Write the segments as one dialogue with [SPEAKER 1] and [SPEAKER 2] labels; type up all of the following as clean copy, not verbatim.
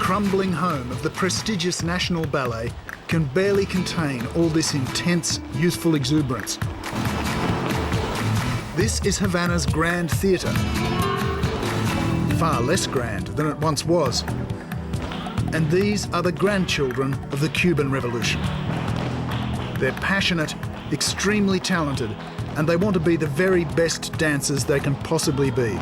[SPEAKER 1] crumbling home of the prestigious National Ballet, can barely contain all this intense, youthful exuberance. This is Havana's Grand Theatre, far less grand than it once was. And these are the grandchildren of the Cuban Revolution. They're passionate, extremely talented, and they want to be the very best dancers they can possibly be.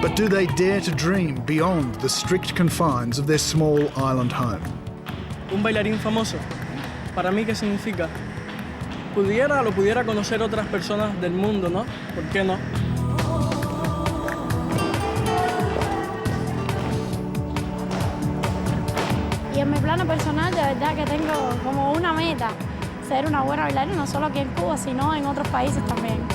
[SPEAKER 1] But do they dare to dream beyond the strict confines of their small island home?
[SPEAKER 2] Un bailarín famoso, para mí, ¿qué significa? Lo pudiera conocer otras personas del mundo, ¿no? ¿Por qué no?
[SPEAKER 3] Y en mi plano personal, de verdad que tengo como una meta, ser una buena bailarina, no solo aquí en Cuba, sino en otros países también.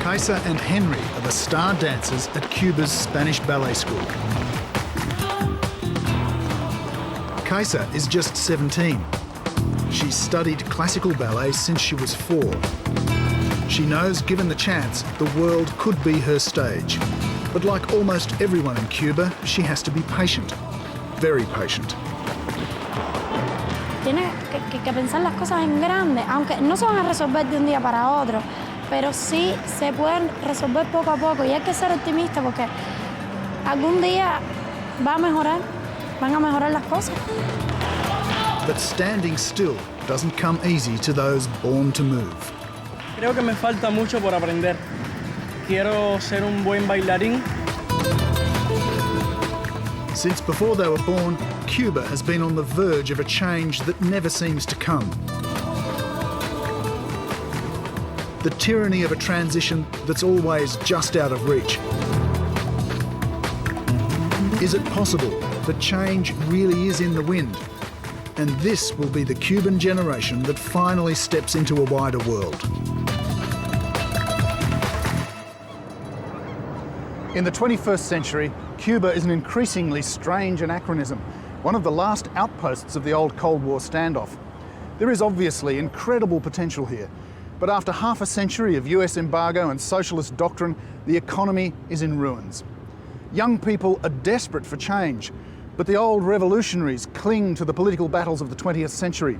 [SPEAKER 1] Kaysa and Henry are the star dancers at Cuba's Spanish ballet school. Kaysa is just 17. She's studied classical ballet since she was 4. She knows, given the chance, the world could be her stage. But like almost everyone in Cuba, she has to be patient. Very patient.
[SPEAKER 3] Tiene que pensar las cosas en grande, aunque no se van a resolver de un día para otro, pero sí se pueden resolver poco a poco y hay que ser optimista porque algún día va a mejorar, van a mejorar las cosas.
[SPEAKER 1] But standing still doesn't come easy to those born to move.
[SPEAKER 2] Creo que me falta mucho por aprender. Quiero ser un buen bailarín.
[SPEAKER 1] Since before they were born, Cuba has been on the verge of a change that never seems to come. The tyranny of a transition that's always just out of reach. Is it possible that change really is in the wind? And this will be the Cuban generation that finally steps into a wider world. In the 21st century, Cuba is an increasingly strange anachronism, one of the last outposts of the old Cold War standoff. There is obviously incredible potential here, but after half a century of US embargo and socialist doctrine, the economy is in ruins. Young people are desperate for change, but the old revolutionaries cling to the political battles of the 20th century.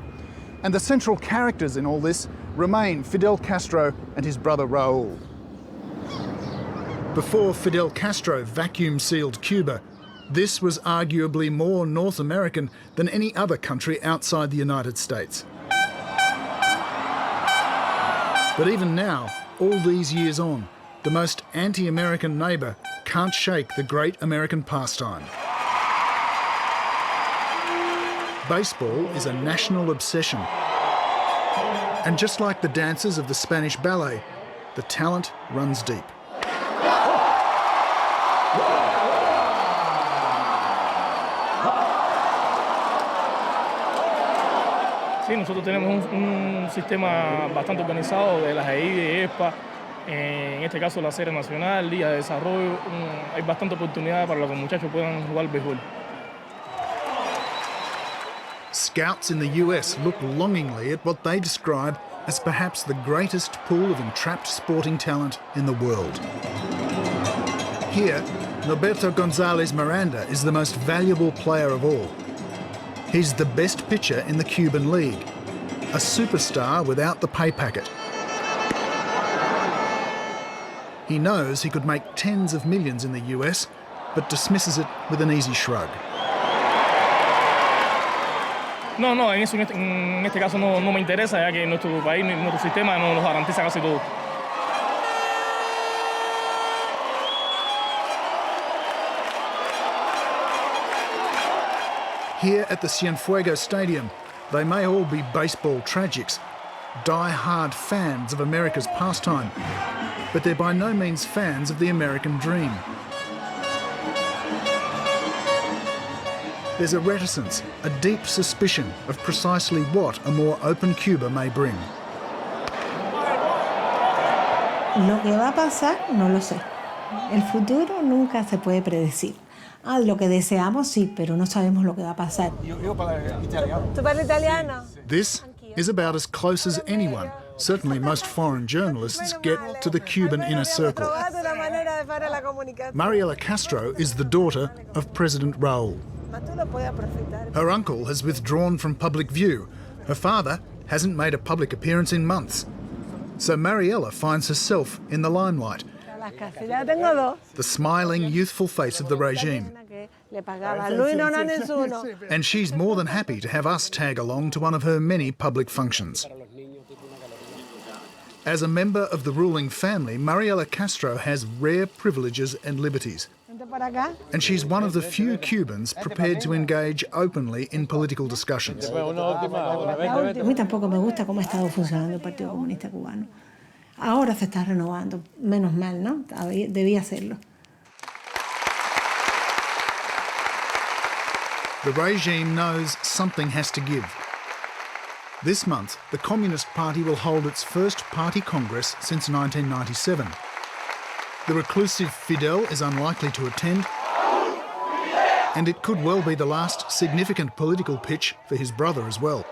[SPEAKER 1] And the central characters in all this remain Fidel Castro and his brother Raul. Before Fidel Castro vacuum-sealed Cuba, this was arguably more North American than any other country outside the United States. But even now, all these years on, the most anti-American neighbour can't shake the great American pastime. Baseball is a national obsession. And just like the dancers of the Spanish ballet, the talent runs deep.
[SPEAKER 2] Sí, nosotros tenemos un sistema bastante organizado de las EI, de ESPA, en este caso la Serie Nacional, Liga de Desarrollo. Hay bastante oportunidad para que los muchachos puedan jugar béisbol.
[SPEAKER 1] Scouts in the US look longingly at what they describe as perhaps the greatest pool of entrapped sporting talent in the world. Here, Norberto González Miranda is the most valuable player of all. He's the best pitcher in the Cuban League, a superstar without the pay packet. He knows he could make tens of millions in the US, but dismisses it with an easy shrug.
[SPEAKER 2] No, en este caso no me interesa, ya que nuestro país, nuestro sistema nos garantiza casi todo.
[SPEAKER 1] Here at the Cienfuegos Stadium, they may all be baseball tragics, die-hard fans of America's pastime, but they're by no means fans of the American dream. There's a reticence, a deep suspicion of precisely what a more open Cuba may bring.
[SPEAKER 4] Lo que va a pasar, no lo sé. El futuro nunca se puede predecir. Lo que deseamos sí, pero no sabemos lo que va a pasar.
[SPEAKER 1] This is about as close as anyone Certainly most foreign journalists get to the Cuban inner circle. Mariela Castro is the daughter of President Raul. Her uncle has withdrawn from public view. Her father hasn't made a public appearance in months. So Mariela finds herself in the limelight. The smiling, youthful face of the regime. And she's more than happy to have us tag along to one of her many public functions. As a member of the ruling family, Mariela Castro has rare privileges and liberties. And she's one of the few Cubans prepared to engage openly in political discussions.
[SPEAKER 4] A mí tampoco me gusta cómo ha estado funcionando el Partido Comunista Cubano. Ahora se está renovando, menos mal, ¿no? Debía hacerlo.
[SPEAKER 1] The regime knows something has to give. This month, the Communist Party will hold its first party congress since 1997. The reclusive Fidel is unlikely to attend, and it could well be the last significant political pitch for his brother as well.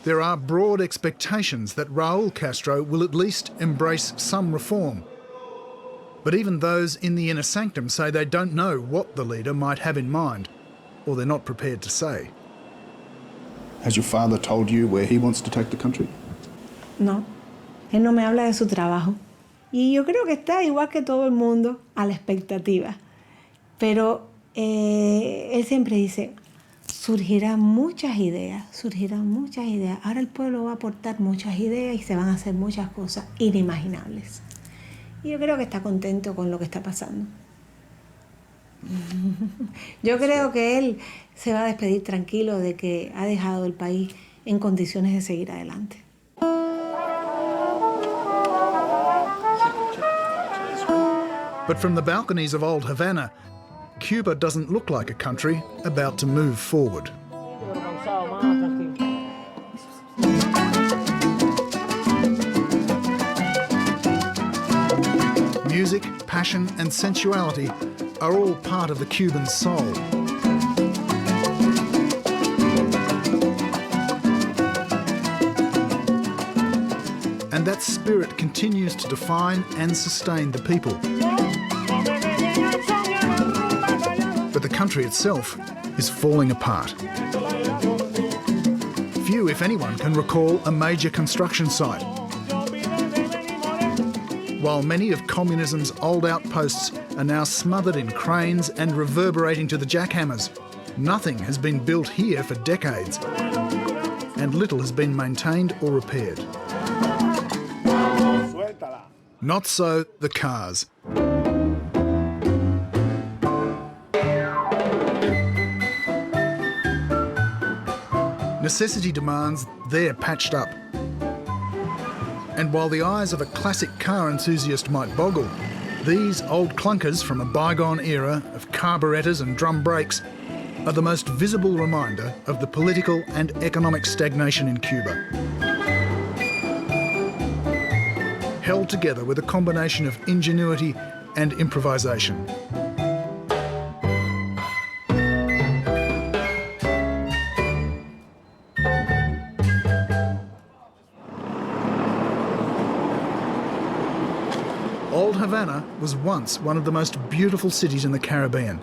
[SPEAKER 1] There are broad expectations that Raul Castro will at least embrace some reform. But even those in the inner sanctum say they don't know what the leader might have in mind, or they're not prepared to say.
[SPEAKER 5] Has your father told you where he wants to take the country?
[SPEAKER 4] No, él no me habla de su trabajo. Y yo creo que está igual que todo el mundo a la expectativa. Pero él siempre dice, surgirán muchas ideas. Ahora el pueblo va a aportar muchas ideas y se van a hacer muchas cosas inimaginables. Y yo creo que está contento con lo que está pasando. Yo creo que él se va a despedir tranquilo de que ha dejado el país en condiciones de seguir adelante.
[SPEAKER 1] But from the balconies of old Havana, Cuba doesn't look like a country about to move forward. Music, passion and sensuality are all part of the Cuban soul. And that spirit continues to define and sustain the people. But the country itself is falling apart. Few, if anyone, can recall a major construction site. While many of communism's old outposts are now smothered in cranes and reverberating to the jackhammers, nothing has been built here for decades, and little has been maintained or repaired. Not so the cars. Necessity demands they're patched up. And while the eyes of a classic car enthusiast might boggle, these old clunkers from a bygone era of carburettors and drum brakes are the most visible reminder of the political and economic stagnation in Cuba. Held together with a combination of ingenuity and improvisation. Old Havana was once one of the most beautiful cities in the Caribbean.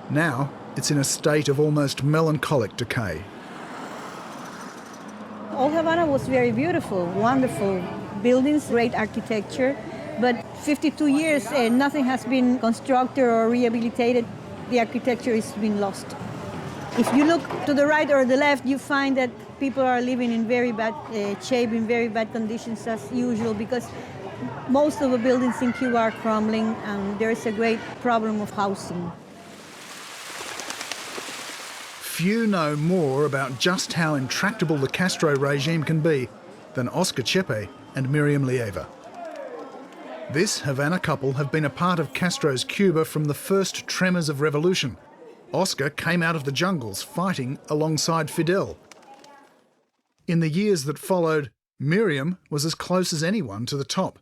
[SPEAKER 1] Now it's in a state of almost melancholic decay.
[SPEAKER 6] Old Havana was very beautiful, wonderful buildings, great architecture, but 52 years and nothing has been constructed or rehabilitated. The architecture has been lost. If you look to the right or the left, you find that people are living in very bad shape, in very bad conditions as usual, because most of the buildings in Cuba are crumbling and there is a great problem of housing.
[SPEAKER 1] Few know more about just how intractable the Castro regime can be than Oscar Chepe and Miriam Lieva. This Havana couple have been a part of Castro's Cuba from the first tremors of revolution. Oscar came out of the jungles fighting alongside Fidel. In the years that followed, Miriam was as close as anyone to the top.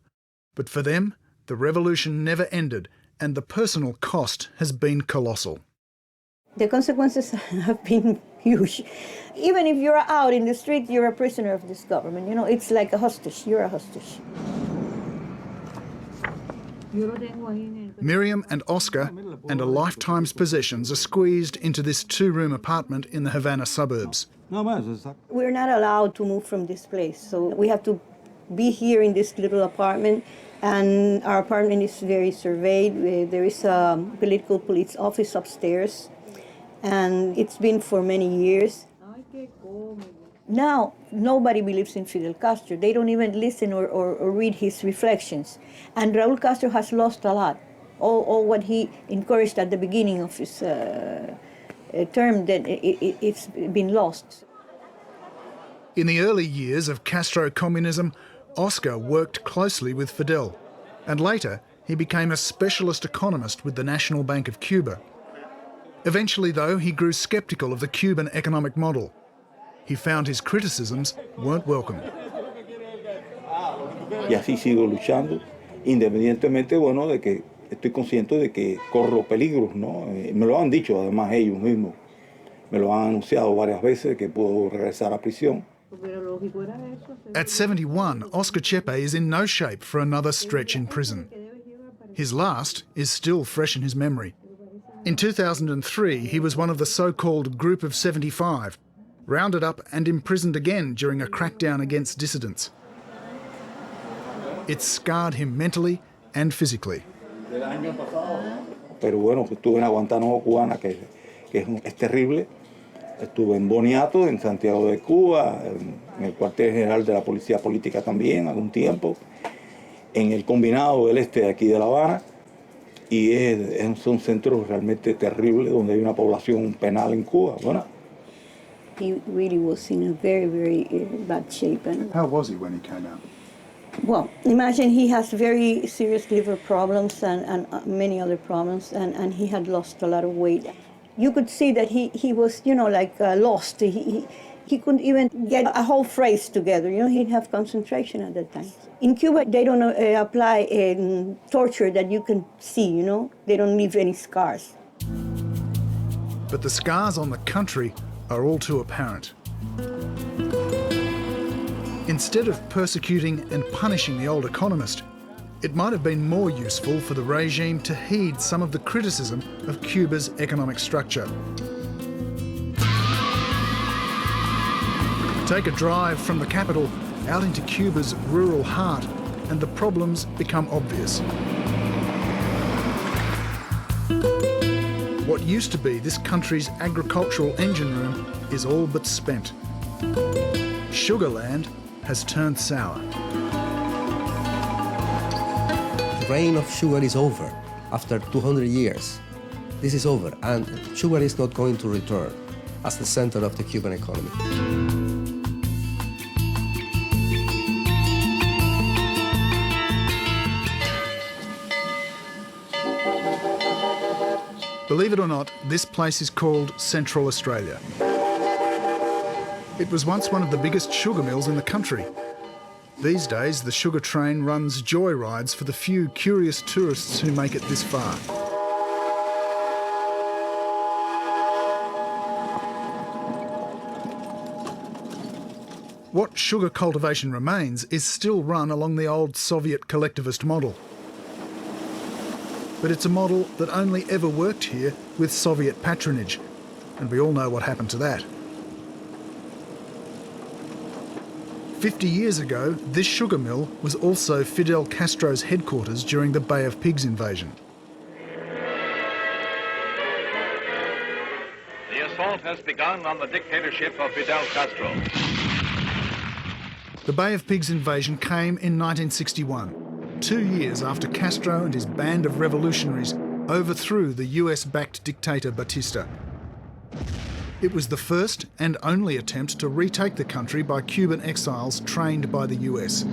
[SPEAKER 1] But for them, the revolution never ended, and the personal cost has been colossal.
[SPEAKER 6] The consequences have been huge. Even if you're out in the street, you're a prisoner of this government. You know, it's like a hostage. You're a hostage.
[SPEAKER 1] Miriam and Oscar and a lifetime's possessions are squeezed into this two-room apartment in the Havana suburbs.
[SPEAKER 6] We're not allowed to move from this place, so we have to be here in this little apartment, and our apartment is very surveyed. There is a political police office upstairs, and it's been for many years. Now, nobody believes in Fidel Castro. They don't even listen or read his reflections. And Raul Castro has lost a lot. All what he encouraged at the beginning of his term, that it's been lost.
[SPEAKER 1] In the early years of Castro communism, Oscar worked closely with Fidel, and later he became a specialist economist with the National Bank of Cuba. Eventually, though, he grew sceptical of the Cuban economic model. He found his criticisms weren't welcome.
[SPEAKER 7] Y así sigo luchando, independientemente, bueno, de que estoy consciente de que corro peligros, ¿no? Me lo han dicho además ellos mismos. Me lo han anunciado varias veces que puedo regresar a prisión.
[SPEAKER 1] At 71, Oscar Chepe is in no shape for another stretch in prison. His last is still fresh in his memory. In 2003, he was one of the so-called Group of 75, rounded up and imprisoned again during a crackdown against dissidents. It scarred him mentally and physically.
[SPEAKER 7] Pero bueno, estuve en la Guantánamo cubana, que es terrible. Estuve en Boniato, en Santiago de Cuba, en el cuartel general de la Policía Política también, algún tiempo, en el combinado del este de aquí de La Habana, y son centros realmente terribles donde hay una población penal en Cuba. Bueno.
[SPEAKER 6] He really was in a very, very bad shape. And
[SPEAKER 5] How was he when he came out?
[SPEAKER 6] well, imagine he has very serious liver problems and many other problems, and he had lost a lot of weight. You could see that he was, you know, like lost. He couldn't even get a whole phrase together. You know, he didn't have concentration at that time. In Cuba, they don't apply torture that you can see, you know. They don't leave any scars.
[SPEAKER 1] But the scars on the country are all too apparent. Instead of persecuting and punishing the old economist, it might have been more useful for the regime to heed some of the criticism of Cuba's economic structure. Take a drive from the capital out into Cuba's rural heart, and the problems become obvious. What used to be this country's agricultural engine room is all but spent. Sugarland has turned sour.
[SPEAKER 8] The reign of sugar is over after 200 years. This is over, and sugar is not going to return as the center of the Cuban economy.
[SPEAKER 1] Believe it or not, this place is called Central Australia. It was once one of the biggest sugar mills in the country. These days, the sugar train runs joyrides for the few curious tourists who make it this far. What sugar cultivation remains is still run along the old Soviet collectivist model. But it's a model that only ever worked here with Soviet patronage, and we all know what happened to that. 50 years ago, this sugar mill was also Fidel Castro's headquarters during the Bay of Pigs invasion.
[SPEAKER 9] The assault has begun on the dictatorship of Fidel Castro.
[SPEAKER 1] The Bay of Pigs invasion came in 1961. 2 years after Castro and his band of revolutionaries overthrew the US-backed dictator Batista. It was the first and only attempt to retake the country by Cuban exiles trained by the US.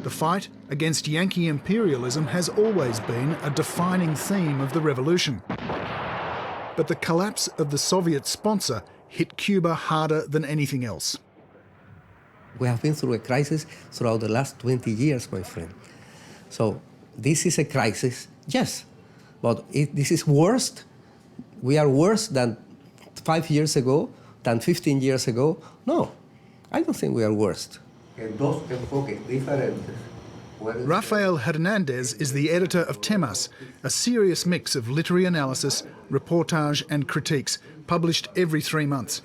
[SPEAKER 1] The fight against Yankee imperialism has always been a defining theme of the revolution. But the collapse of the Soviet sponsor hit Cuba harder than anything else.
[SPEAKER 8] We have been through a crisis throughout the last 20 years, my friend. So this is a crisis, yes, but this is worse We are worse than 5 years ago, than 15 years ago. No, I don't think we are worse.
[SPEAKER 1] Rafael Hernandez is the editor of Temas, a serious mix of literary analysis, reportage and critiques, published every 3 months.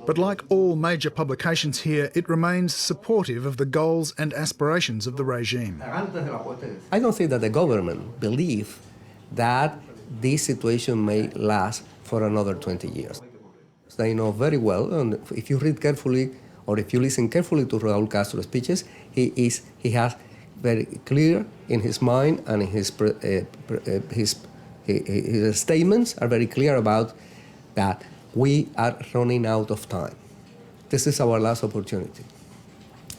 [SPEAKER 1] But like all major publications here, it remains supportive of the goals and aspirations of the regime.
[SPEAKER 8] I don't think that the government believes that this situation may last for another 20 years. They know very well, and if you read carefully or if you listen carefully to Raul Castro's speeches, he has very clear in his mind and in his statements are very clear about that we are running out of time. This is our last opportunity.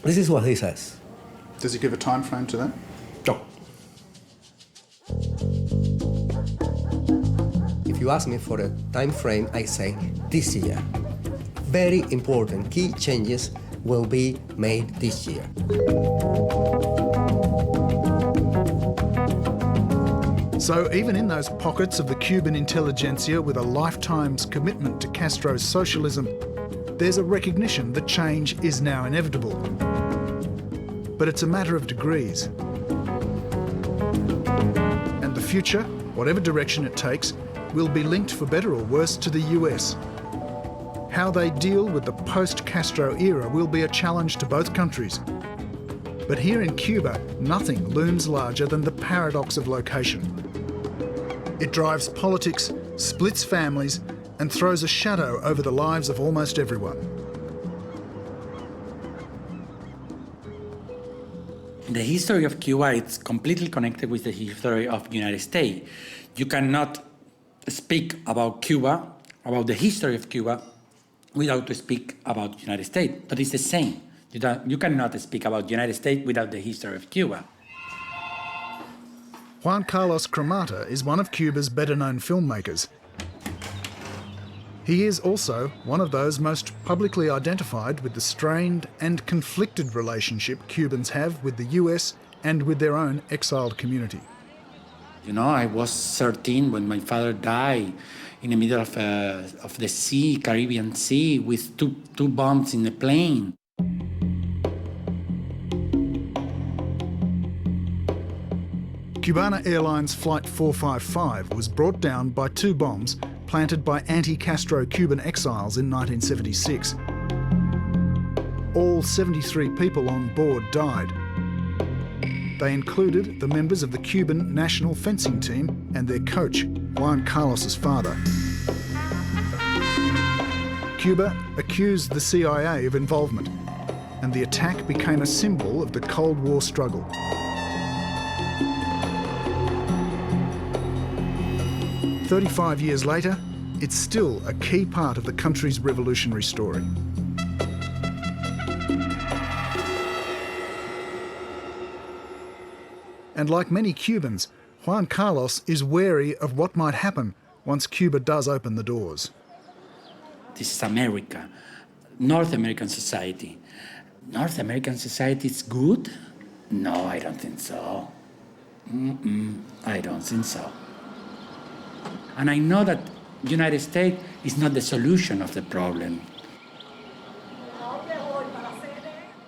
[SPEAKER 8] This is what he says.
[SPEAKER 1] Does he give a time frame to that?
[SPEAKER 8] No. If you ask me for a time frame, I say this year. Very important key changes will be made this year.
[SPEAKER 1] So even in those pockets of the Cuban intelligentsia with a lifetime's commitment to Castro's socialism, there's a recognition that change is now inevitable. But it's a matter of degrees. And the future, whatever direction it takes, will be linked for better or worse to the US. How they deal with the post-Castro era will be a challenge to both countries. But here in Cuba, nothing looms larger than the paradox of location. It drives politics, splits families, and throws a shadow over the lives of almost everyone.
[SPEAKER 10] The history of Cuba is completely connected with the history of the United States. You cannot speak about Cuba, about the history of Cuba, without to speak about the United States. But it's the same. You cannot speak about the United States without the history of Cuba.
[SPEAKER 1] Juan Carlos Cremata is one of Cuba's better-known filmmakers. He is also one of those most publicly identified with the strained and conflicted relationship Cubans have with the US and with their own exiled community.
[SPEAKER 10] You know, I was 13 when my father died in the middle of the sea, Caribbean Sea, with two bombs in the plane.
[SPEAKER 1] Cubana Airlines Flight 455 was brought down by 2 bombs planted by anti-Castro Cuban exiles in 1976. All 73 people on board died. They included the members of the Cuban national fencing team and their coach, Juan Carlos's father. Cuba accused the CIA of involvement, and the attack became a symbol of the Cold War struggle. "35 years later, it's still a key part of the country's revolutionary story. And like many Cubans, Juan Carlos is wary of what might happen once Cuba does open the doors.
[SPEAKER 10] This is America, North American society. North American society is good? No, I don't think so. I don't think so. And I know that the United States is not the solution of the problem.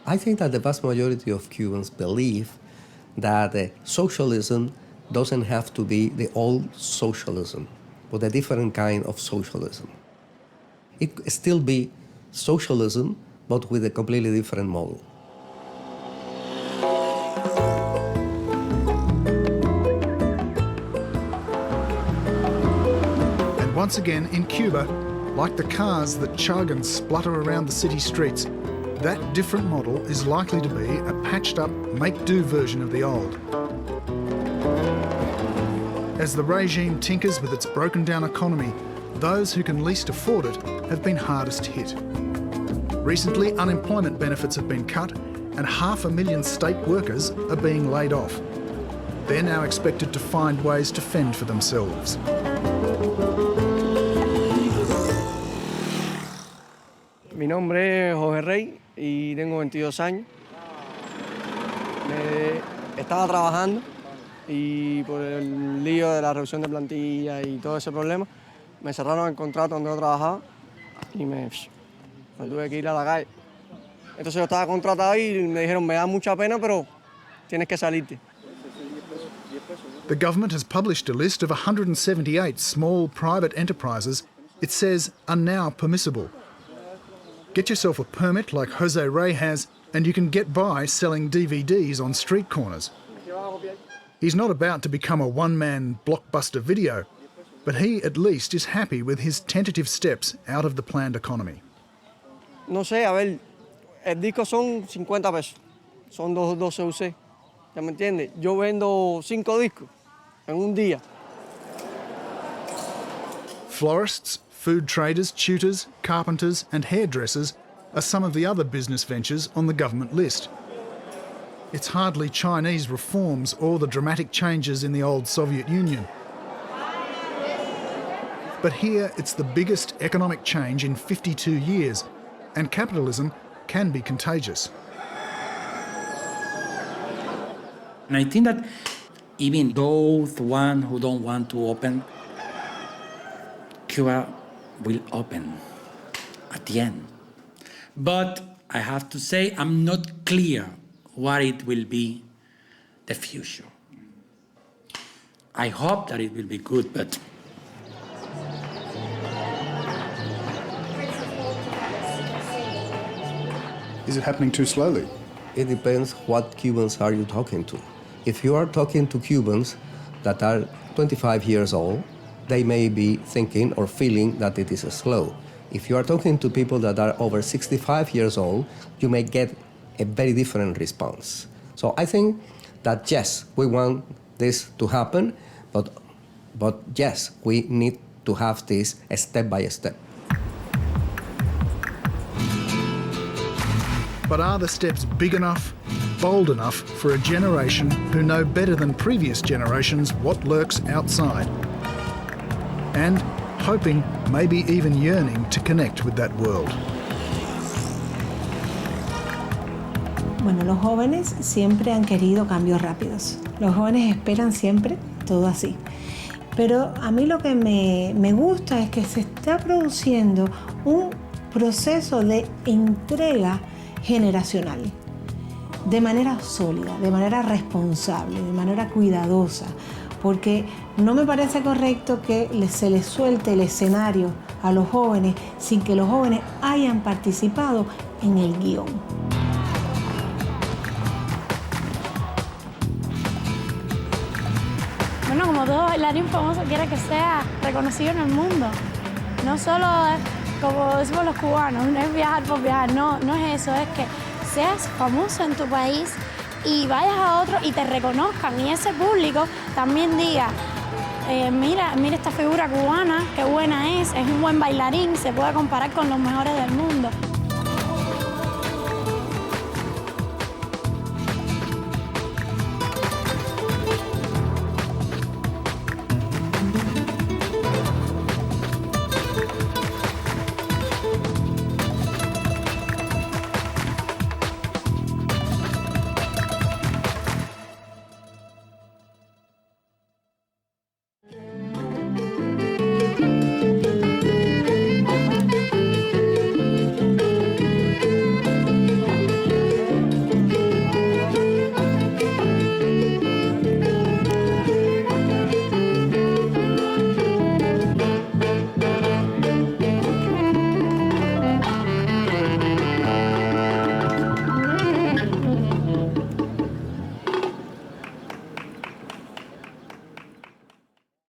[SPEAKER 8] I think that the vast majority of Cubans believe that socialism doesn't have to be the old socialism, but a different kind of socialism. It could still be socialism, but with a completely different model.
[SPEAKER 1] And once again, in Cuba, like the cars that chug and splutter around the city streets, that different model is likely to be a patched-up, make-do version of the old. As the regime tinkers with its broken-down economy, those who can least afford it have been hardest hit. Recently, unemployment benefits have been cut and 500,000 state workers are being laid off. They're now expected to find ways to fend for themselves.
[SPEAKER 11] Mi nombre es Jorge Rey y tengo 22 años. Estaba trabajando y por el lío de la reducción de plantilla y todo ese problema, me cerraron el contrato donde yo trabajaba y me tuve que ir a la calle. Entonces yo estaba contratado y me dijeron, me da mucha pena, pero tienes que salirte.
[SPEAKER 1] The government has published a list of 178 small private enterprises it says are now permissible. Get yourself a permit like Jose Rey has and you can get by selling DVDs on street corners. He's not about to become a one-man blockbuster video, but he at least is happy with his tentative steps out of the planned economy.
[SPEAKER 11] No sé, a ver, el disco son 50 pesos, son 12 UC, ¿ya me entiendes? Yo vendo 5 discos en un día.
[SPEAKER 1] Florists, food traders, tutors, carpenters and hairdressers are some of the other business ventures on the government list. It's hardly Chinese reforms or the dramatic changes in the old Soviet Union. But here it's the biggest economic change in 52 years, and capitalism can be contagious.
[SPEAKER 10] And I think that even those one who don't want to open, Cuba will open at the end. But I have to say I'm not clear what it will be the future. I hope that it will be good, but
[SPEAKER 5] Is it happening too slowly?
[SPEAKER 8] It depends what Cubans are you talking to. If you are talking to Cubans that are 25 years old, they may be thinking or feeling that it is slow. If you are talking to people that are over 65 years old, you may get a very different response. So I think that yes, we want this to happen, but yes, we need to have this step by step.
[SPEAKER 1] But are the steps big enough, bold enough for a generation who know better than previous generations what lurks outside? And hoping, maybe even yearning to connect with that world.
[SPEAKER 4] Bueno, los jóvenes siempre han querido cambios rápidos. Los jóvenes esperan siempre todo así. Pero a mí lo que me gusta es que se está produciendo un proceso de entrega generacional, de manera sólida, de manera responsable, de manera cuidadosa, porque no me parece correcto que se les suelte el escenario a los jóvenes sin que los jóvenes hayan participado en el guión.
[SPEAKER 3] Bueno, como todo bailarín famoso quiere que sea reconocido en el mundo. No solo es, como decimos los cubanos, no es viajar por viajar, no es eso, es que seas famoso en tu país y vayas a otro y te reconozcan y ese público también diga, mira esta figura cubana, qué buena es un buen bailarín, se puede comparar con los mejores del mundo.